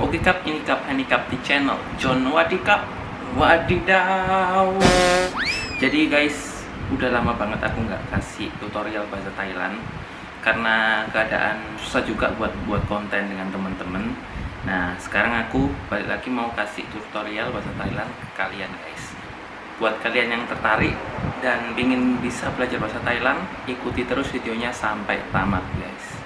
Oke Kap, ini Kap Handicap di channel John Wadikap. Wadidaw. Jadi guys, udah lama banget aku nggak kasih tutorial bahasa Thailand karena keadaan susah juga buat konten dengan teman-teman. Nah, sekarang aku balik lagi mau kasih tutorial bahasa Thailand ke kalian guys. Buat kalian yang tertarik dan ingin bisa belajar bahasa Thailand, ikuti terus videonya sampai tamat guys.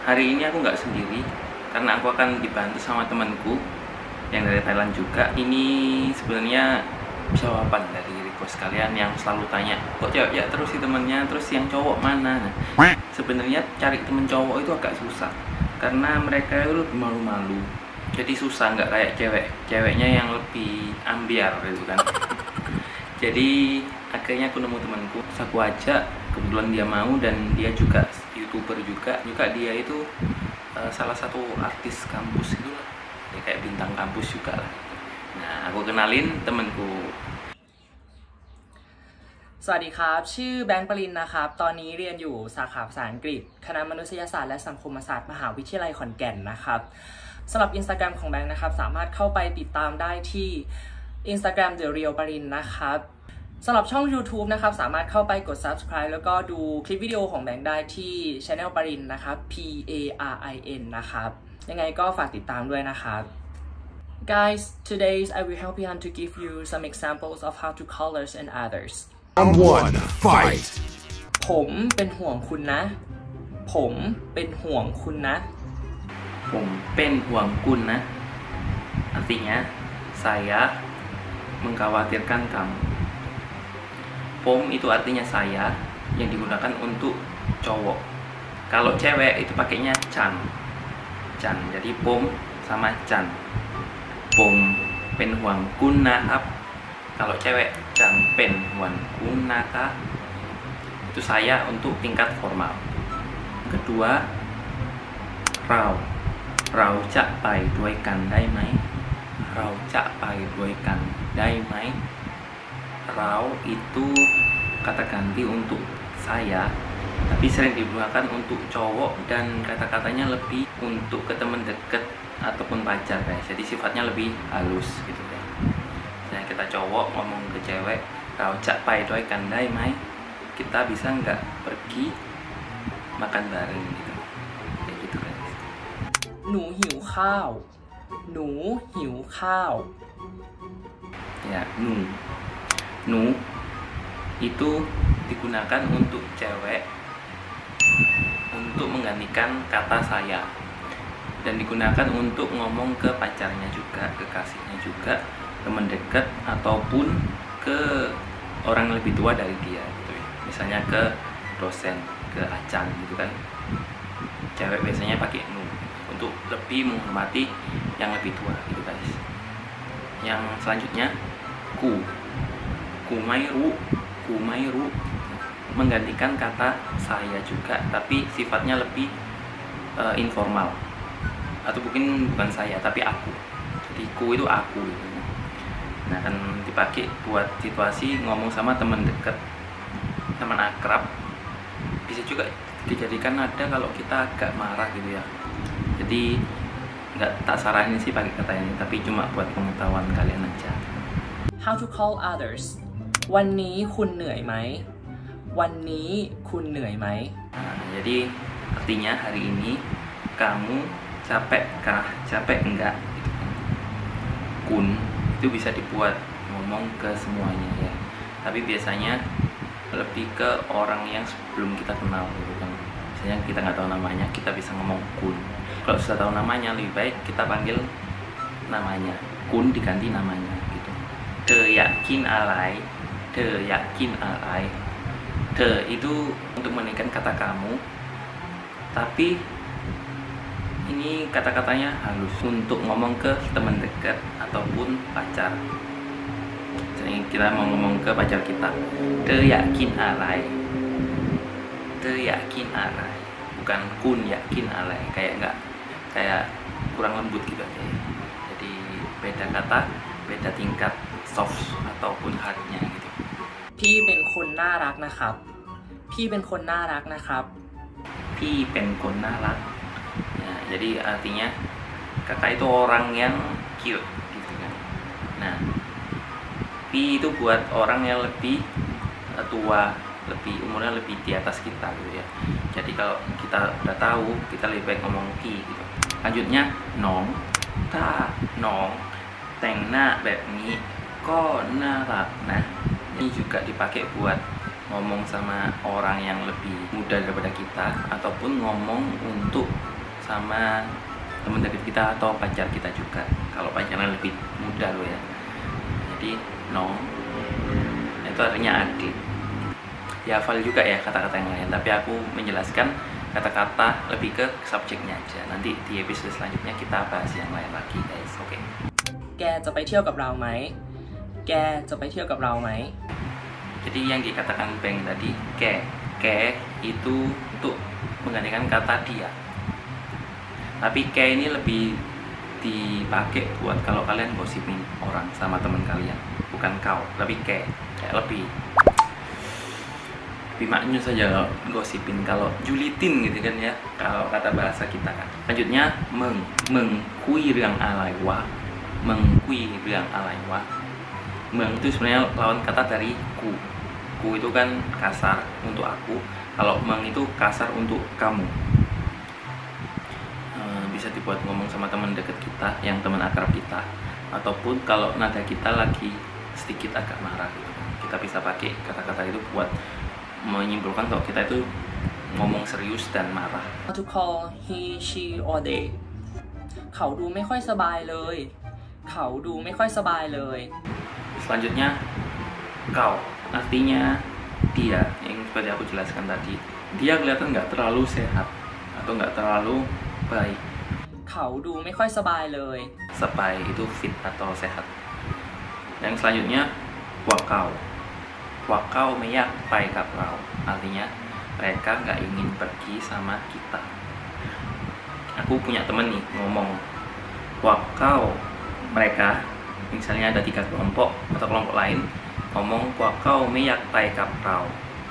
Hari ini aku nggak sendiri karena aku akan dibantu sama temanku yang dari Thailand juga. Ini sebenarnya jawaban dari request kalian yang selalu tanya, kok cewek ya terus si temennya, terus yang cowok mana? Nah, sebenarnya cari temen cowok itu agak susah karena mereka itu lebih malu-malu. Jadi susah, nggak kayak ceweknya yang lebih ambiar gitu kan. Jadi akhirnya aku nemu temanku, aku ajak, kebetulan dia mau dan dia juga YouTuber juga dia itu salah satu artis kampus gitu lah, ya, kayak bintang kampus juga lah. Nah, aku kenalin temanku. สวัสดีครับชื่อแบงค์ปรินนะครับตอนนี้เรียนอยู่สาขาภาษาอังกฤษคณะมนุษยศาสตร์และสังคมศาสตร์มหาวิทยาลัยขอนแก่นนะครับสำหรับ Instagram ของแบงค์นะครับสามารถเข้าไปติดตามได้ที่ Instagram The Real ปรินนะครับสำหรับช่อง YouTube นะครับสามารถเข้าไปกด Subscribe แล้วก็ดูคลิปวิดีโอของแบงค์ได้ที่ Channel ปรินนะครับ PARIN นะครับยังไงก็ฝากติดตามด้วยนะครับ Guys, today I will help you to give you some examples of how to colors and others. Round 1, fight. ผมเป็นห่วงคุณนะผมเป็นห่วงคุณนะ ผมเป็นห่วงคุณนะ artinya saya mengkhawatirkan kamu. Pom itu artinya saya yang digunakan untuk cowok. Kalau cewek itu pakainya chan. Jadi pom sama chan. Pom pen huang kun na ap. Kalau cewek chan pen huang kun na ka. Itu saya untuk tingkat formal. Kedua,เราจะไปด้วยกันได้ไหม เราจะไปด้วยกันได้ไหม Rao itu kata ganti untuk saya, tapi sering digunakan untuk cowok dan kata-katanya lebih untuk ke teman deket ataupun pacar guys. Jadi sifatnya lebih halus gitu ya. Misalnya kita cowok ngomong ke cewek, Rao cak pai doi kan dai mai, kita bisa nggak pergi makan bareng gitu. Kayak gitu guys. หนูหิวข้าวหนูหิวข้าว Ya, nu itu digunakan untuk cewek untuk menggantikan kata saya dan digunakan untuk ngomong ke pacarnya juga, ke kasihnya juga, teman dekat ataupun ke orang lebih tua dari dia gitu ya. Misalnya ke dosen, ke acan gitu kan. Cewek biasanya pakai nu untuk lebih menghormati yang lebih tua gitu guys. Yang selanjutnya kumairu menggantikan kata saya juga tapi sifatnya lebih informal atau mungkin bukan saya tapi aku. Jadi ku itu aku gitu. Nah, kan dipakai buat situasi ngomong sama teman dekat, teman akrab. Bisa juga dijadikan ada kalau kita agak marah gitu ya. Jadi nggak tak saranin sih pakai kata ini, tapi cuma buat pengetahuan kalian aja. How to call others วันนี้คุณเหนื่อยไหมวันนี้คุณเหนื่อยไหม Jadi artinya hari ini kamu capek kah, capek enggak gitu kan. Kun itu bisa dibuat ngomong ke semuanya ya, tapi biasanya lebih ke orang yang sebelum kita kenal gitu kan. Misalnya kita nggak tahu namanya, kita bisa ngomong kun. Kalau sudah tahu namanya, lebih baik kita panggil namanya. Kun diganti namanya gitu. Yakin alai, yakin alai. Itu untuk menaikkan kata kamu, tapi ini kata-katanya halus untuk ngomong ke teman dekat ataupun pacar. Jadi kita mau ngomong ke pacar kita, yakin alai, bukan kun yakin alai, kayak kurang lembut gitu aja. Jadi beda kata, beda tingkat soft ataupun hardnya gitu. พี่เป็นคนน่ารักนะครับ พี่เป็นคนน่ารักนะครับ พี่เป็นคนน่ารัก. Ya, jadi artinya kakak itu orang yang cute gitu kan. Nah, Pi itu buat orang yang lebih tua, lebih umurnya lebih di atas kita gitu ya. Jadi kalau kita udah tahu, kita lebih baik ngomong Pi gitu. Lanjutnya Nong, ta Nong, teng naแบบนี้ก็น่ารักนะ. Ini juga dipakai buat ngomong sama orang yang lebih muda daripada kita, ataupun ngomong untuk sama teman dekat kita atau pacar kita juga. Kalau pacarnya lebih muda loh ya. Jadi Nong itu artinya adik. Ya hafal juga ya kata-kata yang lain, tapi aku menjelaskan kata-kata lebih ke subjeknya aja. Nanti di episode selanjutnya kita bahas yang lain lagi guys. Oke. แกจะไปเที่ยวกับเราไหม แกจะไปเที่ยวกับเราไหม Jadi yang dikatakan Beng tadi, ke itu untuk menggantikan kata dia. Tapi ke ini lebih dipakai buat kalau kalian gosipin orang sama teman kalian, bukan kau, tapi kayak lebih maknanya saja kalau gosipin, kalau julitin gitu kan ya, kalau kata bahasa kita kan. Lanjutnya mengkui riang alaiwa, mengkui riang alaiwa. Meng itu sebenarnya lawan kata dari ku itu kan kasar untuk aku, kalau meng itu kasar untuk kamu. Bisa dibuat ngomong sama teman dekat kita, yang teman akrab kita, ataupun kalau nada kita lagi sedikit agak marah gitu. Kita bisa pakai kata-kata itu buat menyimpulkan kalau kita itu ngomong serius dan marah. to call he she or they เขาดูไม่ค่อยสบายเลย เขาดูไม่ค่อยสบายเลย Selanjutnya kau, artinya dia, yang seperti aku jelaskan tadi. Dia kelihatan nggak terlalu sehat atau nggak terlalu baik. เขาดูไม่ค่อยสบายเลย Sepai itu fit atau sehat. Yang selanjutnya wakau. Wakau meyak pai kap rau. Artinya mereka nggak ingin pergi sama kita. Aku punya temen nih ngomong wakau, mereka misalnya ada 3 kelompok atau kelompok lain ngomong wakau meyak pai kap rau.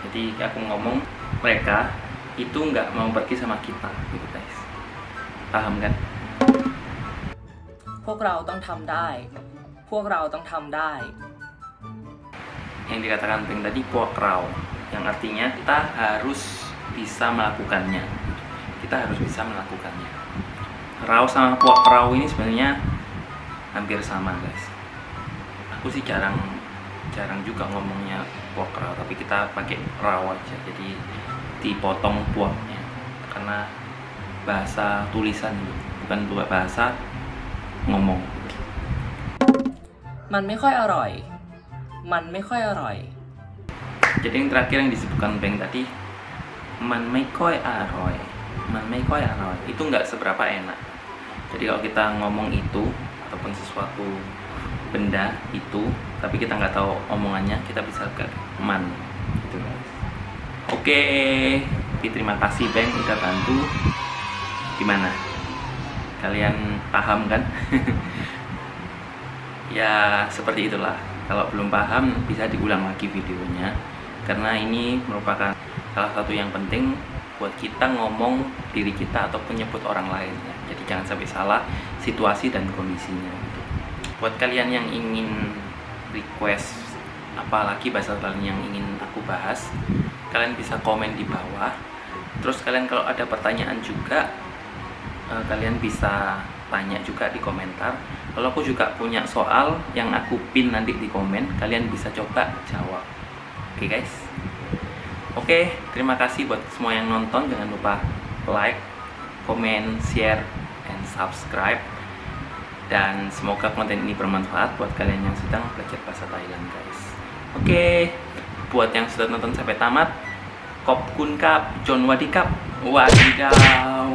Jadi aku ngomong mereka itu nggak mau pergi sama kita gitu guys. Paham kan? พวกเราต้องทำได้ พวกเราต้องทำได้ Yang dikatakan Beng tadi puakrau, yang artinya kita harus bisa melakukannya. Kita harus bisa melakukannya. Rau sama puakrau ini sebenarnya hampir sama guys. Aku sih jarang juga ngomongnya puakrau, tapi kita pakai rau aja. Jadi dipotong puaknya karena bahasa tulisan gitu, bukan bahasa ngomong. มันไม่ค่อยอร่อย มันไม่ค่อยอร่อย Jadi yang terakhir yang disebutkan Beng tadi, manไม่ค่อยอร่อย manไม่ค่อยอร่อย itu nggak seberapa enak. Jadi kalau kita ngomong itu ataupun sesuatu benda itu, tapi kita nggak tahu omongannya, kita bisa ke man gitu guys. Oke, terima kasih Beng udah bantu. Gimana? Kalian paham kan? Ya seperti itulah. Kalau belum paham bisa diulang lagi videonya, karena ini merupakan salah satu yang penting buat kita ngomong diri kita ataupun nyebut orang lain ya. Jadi jangan sampai salah situasi dan kondisinya gitu. Buat kalian yang ingin request apalagi bahasa kalian yang ingin aku bahas, kalian bisa komen di bawah. Terus kalian kalau ada pertanyaan juga, kalian bisa tanya juga di komentar. Kalau aku juga punya soal yang aku pin nanti di komen, kalian bisa coba jawab. Oke guys. Oke, terima kasih buat semua yang nonton. Jangan lupa like, comment, share, and subscribe. Dan semoga konten ini bermanfaat buat kalian yang sedang belajar bahasa Thailand guys. Oke, buat yang sudah nonton sampai tamat, Kop kun kap, John Wadikap, wadidaw.